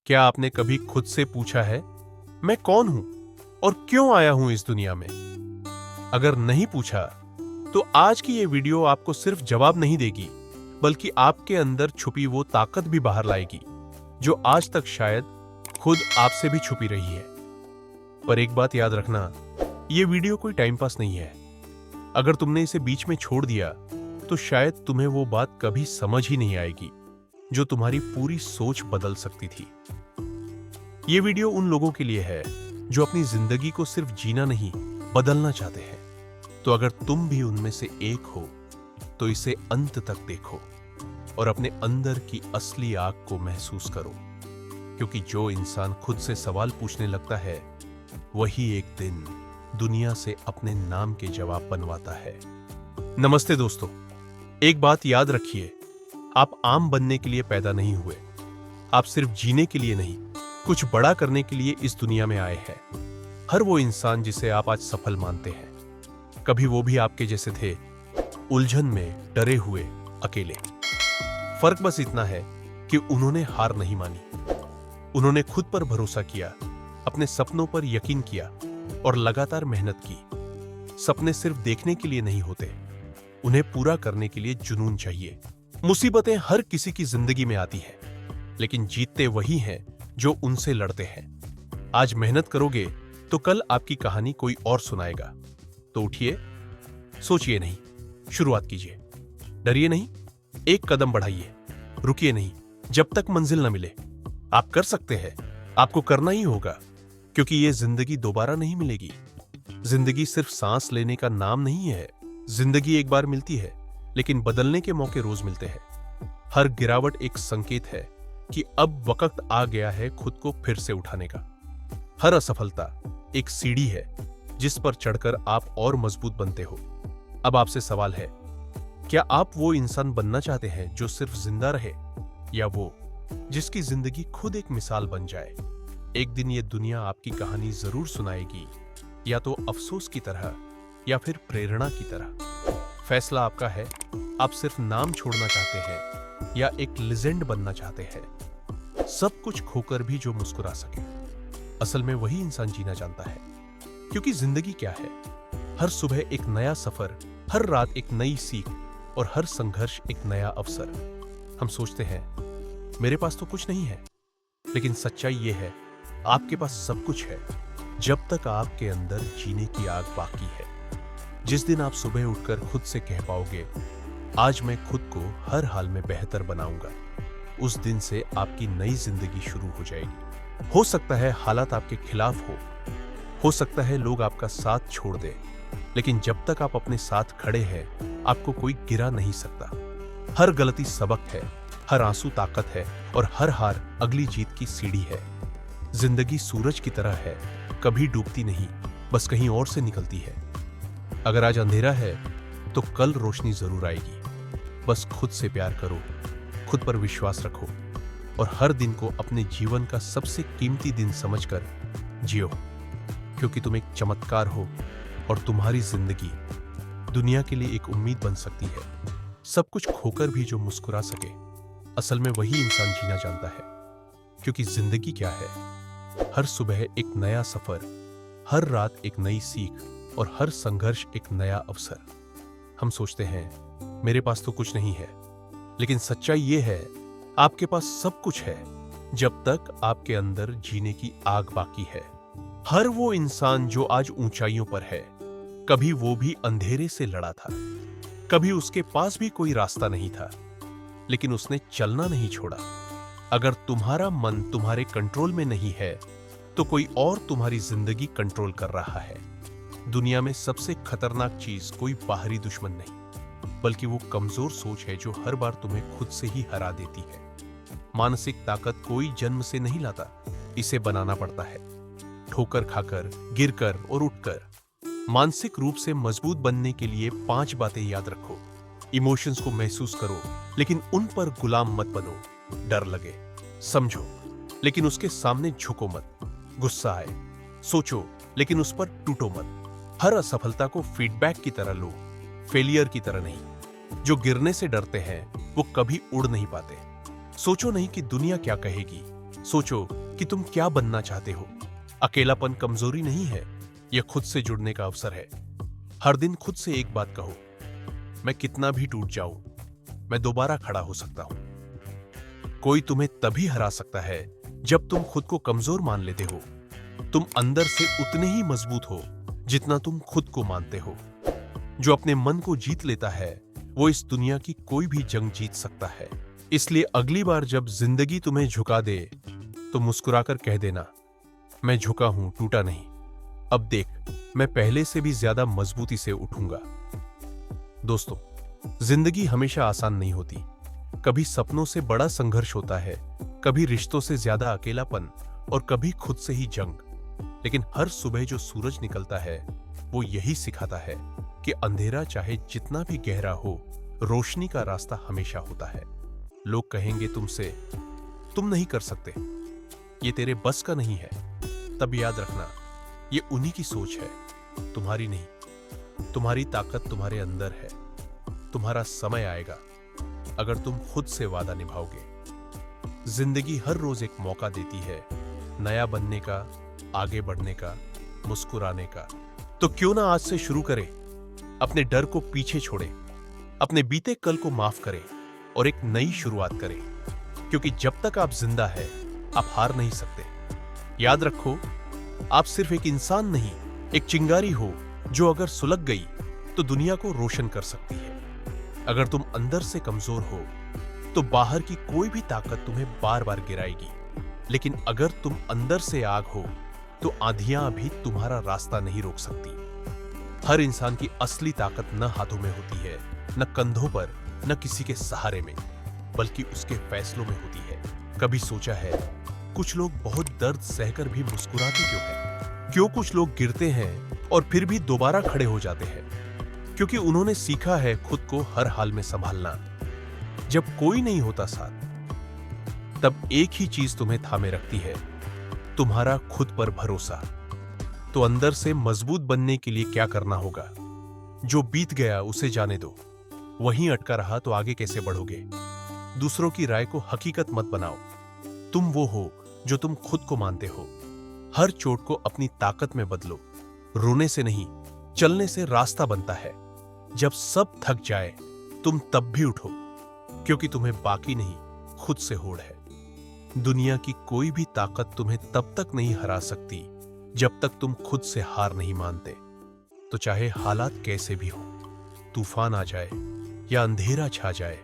क्या आपने कभी खुद से पूछा है, मैं कौन हूं और क्यों आया हूं इस दुनिया में? अगर नहीं पूछा, तो आज की ये वीडियो आपको सिर्फ जवाब नहीं देगी, बल्कि आपके अंदर छुपी वो ताकत भी बाहर लाएगी, जो आज तक शायद खुद आपसे भी छुपी रही है। पर एक बात याद रखना, ये वीडियो कोई टाइम पास नहीं है। अगर तुमने इसे बीच में छोड़ दिया, तो शायद तुम्हें वो बात कभी समझ ही नहीं आएगी, जो तुम्हारी पूरी सोच बदल सकती थी। ये वीडियो उन लोगों के लिए है जो अपनी जिंदगी को सिर्फ जीना नहीं, बदलना चाहते हैं। तो अगर तुम भी उनमें से एक हो, तो इसे अंत तक देखो और अपने अंदर की असली आग को महसूस करो, क्योंकि जो इंसान खुद से सवाल पूछने लगता है, वही एक दिन दुनिया से अपने नाम के जवाब बनवाता है। नमस्ते दोस्तों, एक बात याद रखिए, आप आम बनने के लिए पैदा नहीं हुए। आप सिर्फ जीने के लिए नहीं, कुछ बड़ा करने के लिए इस दुनिया में आए हैं। हर वो इंसान जिसे आप आज सफल मानते हैं, कभी वो भी आपके जैसे थे, उलझन में, डरे हुए, अकेले। फर्क बस इतना है कि उन्होंने हार नहीं मानी। उन्होंने खुद पर भरोसा किया, अपने सपनों पर यकीन किया और लगातार मेहनत की। सपने सिर्फ देखने के लिए नहीं होते, उन्हें पूरा करने के लिए जुनून चाहिए। मुसीबतें हर किसी की जिंदगी में आती हैं, लेकिन जीतते वही हैं जो उनसे लड़ते हैं। आज मेहनत करोगे तो कल आपकी कहानी कोई और सुनाएगा। तो उठिए, सोचिए नहीं, शुरुआत कीजिए। डरिए नहीं, एक कदम बढ़ाइए। रुकिए नहीं जब तक मंजिल न मिले। आप कर सकते हैं, आपको करना ही होगा, क्योंकि यह जिंदगी दोबारा नहीं मिलेगी। जिंदगी सिर्फ सांस लेने का नाम नहीं है। जिंदगी एक बार मिलती है, लेकिन बदलने के मौके रोज मिलते हैं। हर गिरावट एक संकेत है कि अब वक्त आ गया है खुद को फिर से उठाने का। हर असफलता एक सीढ़ी है जिस पर चढ़कर आप और मजबूत बनते हो। अब आपसे सवाल है, क्या आप वो इंसान बनना चाहते हैं जो सिर्फ जिंदा रहे, या वो जिसकी जिंदगी खुद एक मिसाल बन जाए? एक दिन ये दुनिया आपकी कहानी जरूर सुनाएगी, या तो अफसोस की तरह या फिर प्रेरणा की तरह। फैसला आपका है। आप सिर्फ नाम छोड़ना चाहते हैं या एक लेजेंड बनना चाहते हैं। सब कुछ खोकर भी जो मुस्कुरा सके, असल में वही इंसान जीना जानता है। क्योंकि जिंदगी क्या है? हर सुबह एक नया सफर, हर रात एक नई सीख और हर संघर्ष एक नया अवसर। हम सोचते हैं, मेरे पास तो कुछ नहीं है, लेकिन सच्चाई ये है, आपके पास सब कुछ है, जब तक आपके अंदर जीने की आग बाकी है। जिस दिन आप सुबह उठकर खुद से कह पाओगे, आज मैं खुद को हर हाल में बेहतर बनाऊंगा, उस दिन से आपकी नई जिंदगी शुरू हो जाएगी। हो सकता है हालात आपके खिलाफ हो सकता है लोग आपका साथ छोड़ दें, लेकिन जब तक आप अपने साथ खड़े हैं, आपको कोई गिरा नहीं सकता। हर गलती सबक है, हर आंसू ताकत है और हर हार अगली जीत की सीढ़ी है। जिंदगी सूरज की तरह है, कभी डूबती नहीं, बस कहीं और से निकलती है। अगर आज अंधेरा है, तो कल रोशनी जरूर आएगी। बस खुद से प्यार करो, खुद पर विश्वास रखो और हर दिन को अपने जीवन का सबसे कीमती दिन समझकर जियो, क्योंकि तुम एक चमत्कार हो और तुम्हारी जिंदगी दुनिया के लिए एक उम्मीद बन सकती है। सब कुछ खोकर भी जो मुस्कुरा सके, असल में वही इंसान जीना जानता है। क्योंकि जिंदगी क्या है? हर सुबह एक नया सफर, हर रात एक नई सीख और हर संघर्ष एक नया अवसर। हम सोचते हैं, मेरे पास तो कुछ नहीं है, लेकिन सच्चाई ये है, आपके पास सब कुछ है, जब तक आपके अंदर जीने की आग बाकी है। हर वो इंसान जो आज ऊंचाइयों पर है, कभी वो भी अंधेरे से लड़ा था, कभी उसके पास भी कोई रास्ता नहीं था, लेकिन उसने चलना नहीं छोड़ा। अगर तुम्हारा मन तुम्हारे कंट्रोल में नहीं है, तो कोई और तुम्हारी जिंदगी कंट्रोल कर रहा है। दुनिया में सबसे खतरनाक चीज कोई बाहरी दुश्मन नहीं, बल्कि वो कमजोर सोच है जो हर बार तुम्हें खुद से ही हरा देती है। मानसिक ताकत कोई जन्म से नहीं लाता, इसे बनाना पड़ता है, ठोकर खाकर, गिरकर और उठकर। मानसिक रूप से मजबूत बनने के लिए 5 बातें याद रखो। इमोशंस को महसूस करो, लेकिन उन पर गुलाम मत बनो। डर लगे, समझो, लेकिन उसके सामने झुको मत। गुस्सा आए, सोचो, लेकिन उस पर टूटो मत। हर असफलता को फीडबैक की तरह लो, फेलियर की तरह नहीं। जो गिरने से डरते हैं, वो कभी उड़ नहीं पाते। सोचो नहीं कि दुनिया क्या कहेगी, सोचो कि तुम क्या बनना चाहते हो। अकेलापन कमजोरी नहीं है, यह खुद से जुड़ने का अवसर है। हर दिन खुद से एक बात कहो, मैं कितना भी टूट जाऊं, मैं दोबारा खड़ा हो सकता हूं। कोई तुम्हें तभी हरा सकता है जब तुम खुद को कमजोर मान लेते हो। तुम अंदर से उतने ही मजबूत हो जितना तुम खुद को मानते हो। जो अपने मन को जीत लेता है वो इस दुनिया की कोई भी जंग जीत सकता है। इसलिए अगली बार जब जिंदगी तुम्हें झुका दे तो मुस्कुराकर कह देना, मैं झुका हूं, टूटा नहीं। अब देख, मैं पहले से भी ज्यादा मजबूती से उठूंगा। दोस्तों, जिंदगी हमेशा आसान नहीं होती। कभी सपनों से बड़ा संघर्ष होता है, कभी रिश्तों से ज्यादा अकेलापन और कभी खुद से ही जंग। लेकिन हर सुबह जो सूरज निकलता है वो यही सिखाता है कि अंधेरा चाहे जितना भी गहरा हो, रोशनी का रास्ता हमेशा होता है। लोग कहेंगे तुमसे, तुम नहीं कर सकते, ये तेरे बस का नहीं है। तब याद रखना, ये उन्हीं की सोच है, तुम्हारी नहीं। तुम्हारी ताकत तुम्हारे अंदर है। तुम्हारा समय आएगा अगर तुम खुद से वादा निभाओगे। जिंदगी हर रोज एक मौका देती है, नया बनने का, आगे बढ़ने का, मुस्कुराने का। तो क्यों ना आज से शुरू करें। अपने डर को पीछे छोड़ें, अपने बीते कल को माफ करें और एक नई शुरुआत करें। क्योंकि जब तक आप जिंदा है, आप हार नहीं सकते। याद रखो, आप सिर्फ एक इंसान नहीं, एक चिंगारी हो जो अगर सुलग गई तो दुनिया को रोशन कर सकती है। अगर तुम अंदर से कमजोर हो तो बाहर की कोई भी ताकत तुम्हें बार बार गिराएगी। लेकिन अगर तुम अंदर से आग हो तो आंधियां भी तुम्हारा रास्ता नहीं रोक सकती। हर इंसान की असली ताकत न हाथों में होती है, न कंधों पर, न किसी के सहारे में, बल्कि उसके फैसलों में होती है। कभी सोचा है, कुछ लोग बहुत दर्द सहकर भी मुस्कुराते क्यों हैं? क्यों कुछ लोग गिरते हैं और फिर भी दोबारा खड़े हो जाते हैं? क्योंकि उन्होंने सीखा है खुद को हर हाल में संभालना। जब कोई नहीं होता साथ, तब एक ही चीज तुम्हें थामे रखती है, तुम्हारा खुद पर भरोसा। तो अंदर से मजबूत बनने के लिए क्या करना होगा? जो बीत गया उसे जाने दो। वहीं अटका रहा तो आगे कैसे बढ़ोगे? दूसरों की राय को हकीकत मत बनाओ। तुम वो हो जो तुम खुद को मानते हो। हर चोट को अपनी ताकत में बदलो। रोने से नहीं, चलने से रास्ता बनता है। जब सब थक जाए तुम तब भी उठो, क्योंकि तुम्हें बाकी नहीं, खुद से होड़ है। दुनिया की कोई भी ताकत तुम्हें तब तक नहीं हरा सकती जब तक तुम खुद से हार नहीं मानते। तो चाहे हालात कैसे भी हो, तूफान आ जाए या अंधेरा छा जाए,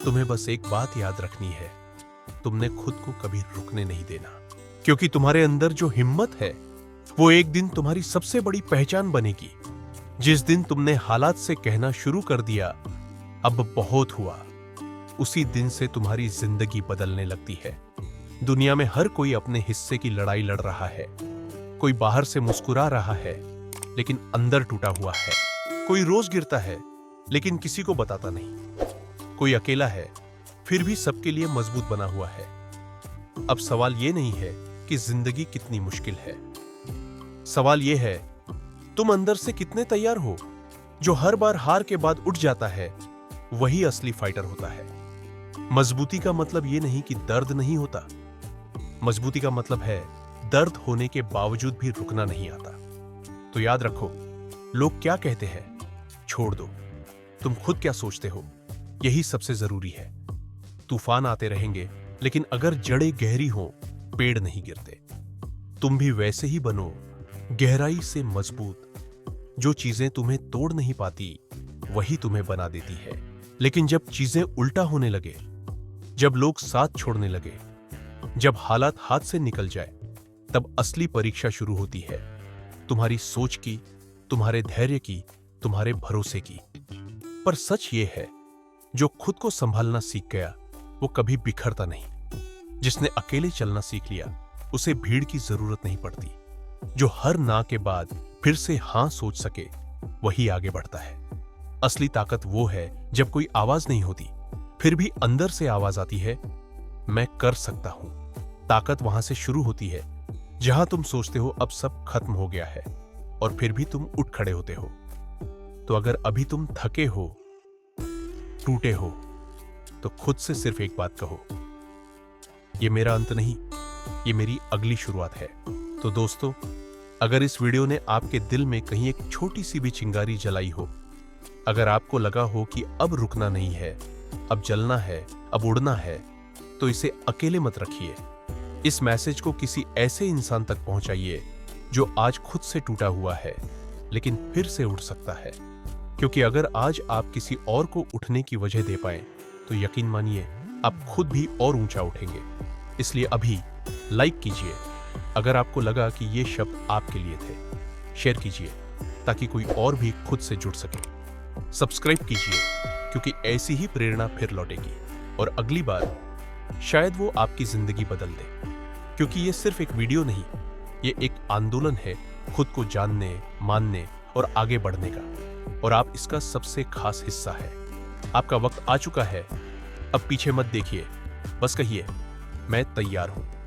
तुम्हें बस एक बात याद रखनी है, तुमने खुद को कभी रुकने नहीं देना। क्योंकि तुम्हारे अंदर जो हिम्मत है वो एक दिन तुम्हारी सबसे बड़ी पहचान बनेगी। जिस दिन तुमने हालात से कहना शुरू कर दिया, अब बहुत हुआ, उसी दिन से तुम्हारी जिंदगी बदलने लगती है। दुनिया में हर कोई अपने हिस्से की लड़ाई लड़ रहा है। कोई बाहर से मुस्कुरा रहा है लेकिन अंदर टूटा हुआ है। कोई रोज गिरता है लेकिन किसी को बताता नहीं। कोई अकेला है फिर भी सबके लिए मजबूत बना हुआ है। अब सवाल यह नहीं है कि जिंदगी कितनी मुश्किल है, सवाल यह है तुम अंदर से कितने तैयार हो। जो हर बार हार के बाद उठ जाता है वही असली फाइटर होता है। मजबूती का मतलब यह नहीं कि दर्द नहीं होता। मजबूती का मतलब है दर्द होने के बावजूद भी रुकना नहीं आता। तो याद रखो, लोग क्या कहते हैं छोड़ दो, तुम खुद क्या सोचते हो यही सबसे जरूरी है। तूफान आते रहेंगे लेकिन अगर जड़ें गहरी हो पेड़ नहीं गिरते। तुम भी वैसे ही बनो, गहराई से मजबूत। जो चीजें तुम्हें तोड़ नहीं पाती वही तुम्हें बना देती है। लेकिन जब चीजें उल्टा होने लगे, जब लोग साथ छोड़ने लगे, जब हालात हाथ से निकल जाए, तब असली परीक्षा शुरू होती है। तुम्हारी सोच की, तुम्हारे धैर्य की, तुम्हारे भरोसे की। पर सच ये है, जो खुद को संभालना सीख गया वो कभी बिखरता नहीं। जिसने अकेले चलना सीख लिया उसे भीड़ की जरूरत नहीं पड़ती। जो हर ना के बाद फिर से हां सोच सके वही आगे बढ़ता है। असली ताकत वो है जब कोई आवाज नहीं होती फिर भी अंदर से आवाज आती है, मैं कर सकता हूं। ताकत वहां से शुरू होती है जहां तुम सोचते हो अब सब खत्म हो गया है और फिर भी तुम उठ खड़े होते हो। तो अगर अभी तुम थके हो, टूटे हो, तो खुद से सिर्फ एक बात कहो, ये मेरा अंत नहीं, ये मेरी अगली शुरुआत है। तो दोस्तों, अगर इस वीडियो ने आपके दिल में कहीं एक छोटी सी भी चिंगारी जलाई हो, अगर आपको लगा हो कि अब रुकना नहीं है, अब जलना है, अब उड़ना है, तो इसे अकेले मत रखिए। इस मैसेज को किसी ऐसे इंसान तक पहुंचाइए जो आज खुद से टूटा हुआ है लेकिन फिर से उठ सकता है। क्योंकि अगर आज आप किसी और को उठने की वजह दे पाए तो यकीन मानिए आप खुद भी और ऊंचा उठेंगे। इसलिए अभी लाइक कीजिए अगर आपको लगा कि ये शब्द आपके लिए थे, शेयर कीजिए ताकि कोई और भी खुद से जुड़ सके, सब्सक्राइब कीजिए क्योंकि ऐसी ही प्रेरणा फिर लौटेगी और अगली बार शायद वो आपकी जिंदगी बदल दे। क्योंकि ये सिर्फ एक वीडियो नहीं, ये एक आंदोलन है खुद को जानने, मानने और आगे बढ़ने का, और आप इसका सबसे खास हिस्सा है। आपका वक्त आ चुका है, अब पीछे मत देखिए, बस कहिए मैं तैयार हूं।